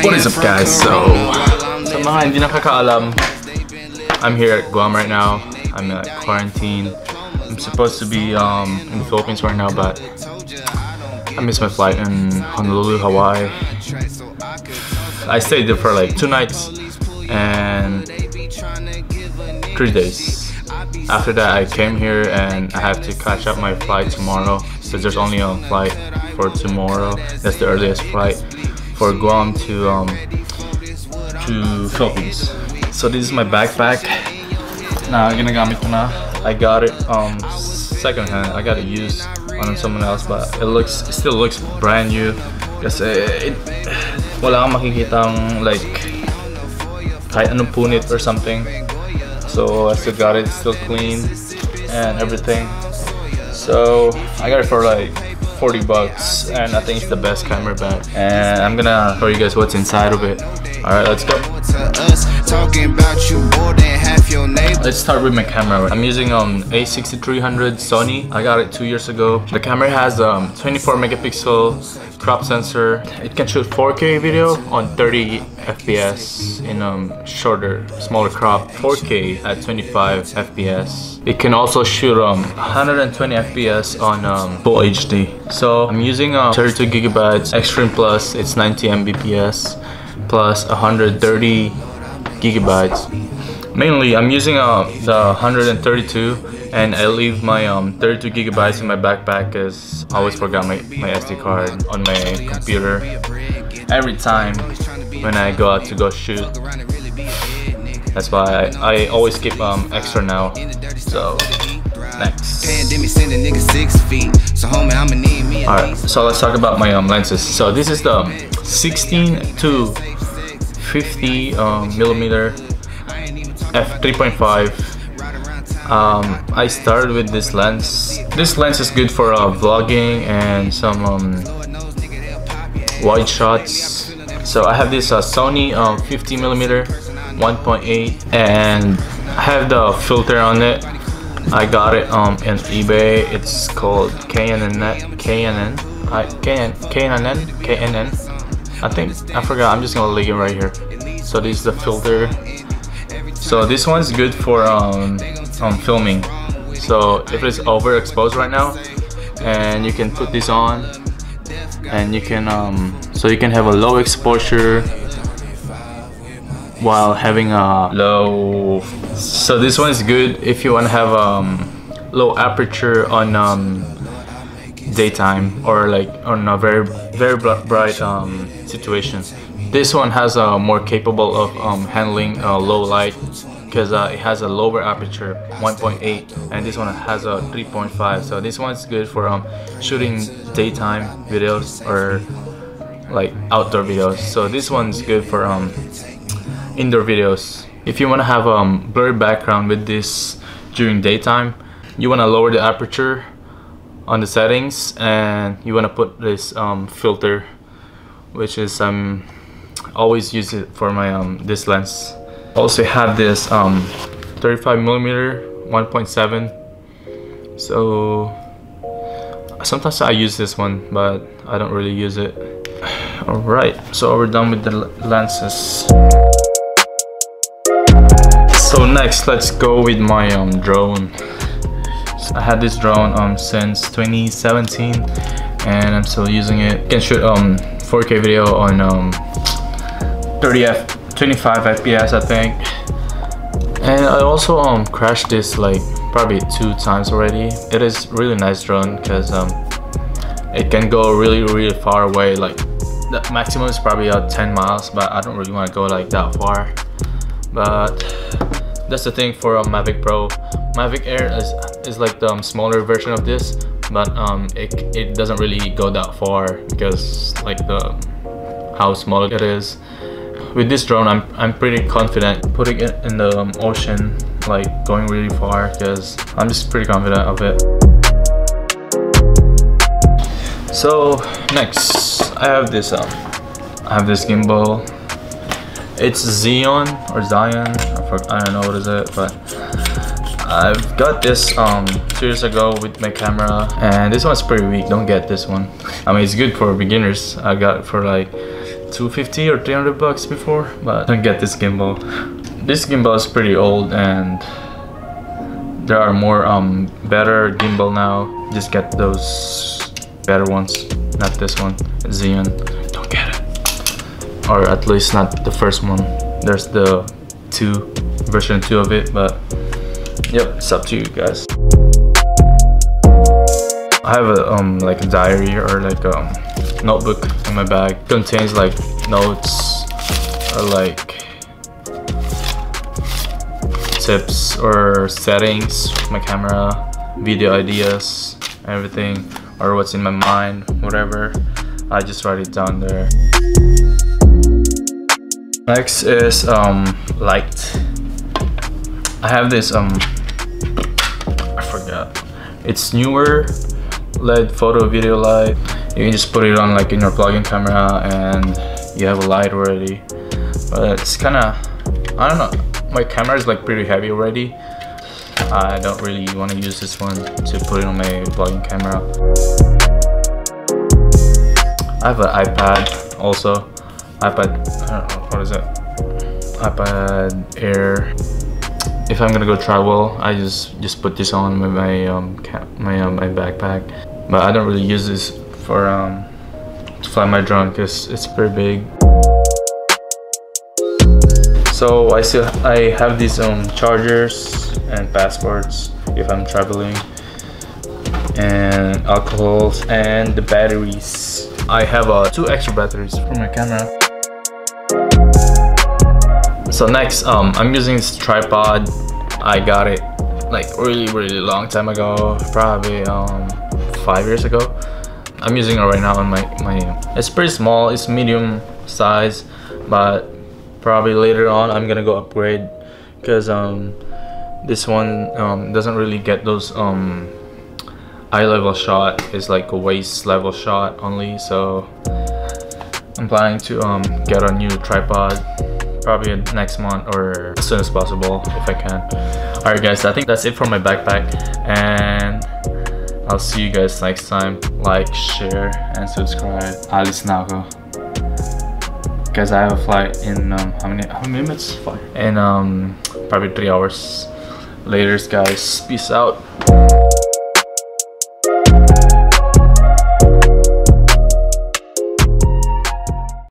What is up, guys? So sa mga hindi nakakaalam, I'm here at Guam right now. I'm in quarantine. I'm supposed to be in the Philippines right now, but I missed my flight in Honolulu, Hawaii. I stayed there for like 2 nights and 3 days. After that, I came here and I have to catch up my flight tomorrow because there's only a flight for tomorrow. That's the earliest flight for Guam to Philippines. So this is my backpack. Nah, ginagamit ko na. I got it second hand. I got it used on someone else, but it still looks brand new. Kasi wala kang makikitang like kahit anong punit or something. So I still got it, still clean and everything. So I got it for like 40 bucks and I think it's the best camera bag, and I'm gonna show you guys what's inside of it. Alright, let's go. Let's start with my camera. I'm using A6300 Sony. I got it 2 years ago. The camera has 24 megapixel crop sensor. It can shoot 4K video on 30 FPS in smaller crop, 4K at 25 FPS. It can also shoot 120 FPS on full HD. So I'm using 32 gigabytes Extreme Plus. It's 90 Mbps plus 130 gigabytes. Mainly I'm using the 132, and I leave my 32 gigabytes in my backpack because I always forgot my SD card on my computer every time when I go out to go shoot. That's why I always keep extra now. So next. Alright, so let's talk about my lenses. So this is the 16 to 50 millimeter f3.5. I started with this lens. This lens is good for vlogging and some wide shots. So I have this Sony 50 millimeter 1.8, and I have the filter on it. I got it on eBay. It's called KNN. I think I forgot. I'm just gonna link it right here. So this is the filter. So this one's good for filming. So if it's overexposed right now, and you can put this on, and you can so you can have a low exposure while having a low. So this one is good if you want to have low aperture on daytime or like on a very bright situation. This one has a more capable of handling low light because it has a lower aperture 1.8, and this one has a 3.5. So this one's good for shooting daytime videos or like outdoor videos. So this one's good for indoor videos. If you want to have blurry background with this during daytime, you want to lower the aperture on the settings, and you want to put this filter, which is always use it for my this lens. Also have this 35 millimeter 1.7. So sometimes I use this one, but I don't really use it. Alright, so we're done with the lenses. So next, let's go with my drone. So I had this drone since 2017, and I'm still using it. You can shoot 4K video on 25 FPS, I think. And I also crashed this like probably 2 times already. It is really nice drone because it can go really far away. Like the maximum is probably 10 miles, but I don't really want to go like that far. But that's the thing for Mavic Pro. Mavic Air is like the smaller version of this, but it doesn't really go that far because like how small it is. With this drone, I'm pretty confident putting it in the ocean, like going really far, because I'm just pretty confident of it. So next, I have this gimbal. It's Zion or Zion. I don't know what is it, but I've got this 2 years ago with my camera, and this one's pretty weak. Don't get this one. I mean, it's good for beginners. I got it for like 250 or 300 bucks before, but I don't get this gimbal. This gimbal is pretty old and there are more better gimbal now. Just get those better ones, not this one, Xeon. Don't get it, or at least not the first one. There's the version 2 of it, but yep, it's up to you guys. I have a like a diary or like a notebook in my bag. It contains like notes or like tips or settings for my camera, video ideas, everything, or what's in my mind, whatever. I just write it down there. Next is light. I have this I forgot. It's newer LED photo video light. You can just put it on like in your plug-in camera and you have a light already. But it's kind of, I don't know, my camera is like pretty heavy already. I don't really want to use this one to put it on my plug-in camera. I have an iPad also. I don't know, what is it? iPad Air. If I'm gonna go travel, I just put this on with my my backpack. But I don't really use this for to fly my drone because it's pretty big. So I have these chargers and passports if I'm traveling, and alcohols and the batteries. I have 2 extra batteries for my camera. So next, I'm using this tripod. I got it like really long time ago, probably 5 years ago. I'm using it right now on my it's pretty small, it's medium size, but probably later on I'm gonna go upgrade because this one doesn't really get those eye level shot. It's like a waist level shot only, so I'm planning to get a new tripod probably next month or as soon as possible if I can. Alright guys, I think that's it for my backpack, and I'll see you guys next time. Like, share, and subscribe. Alis na ako. Guys, I have a flight in how many minutes? In probably 3 hours. Laters guys, peace out.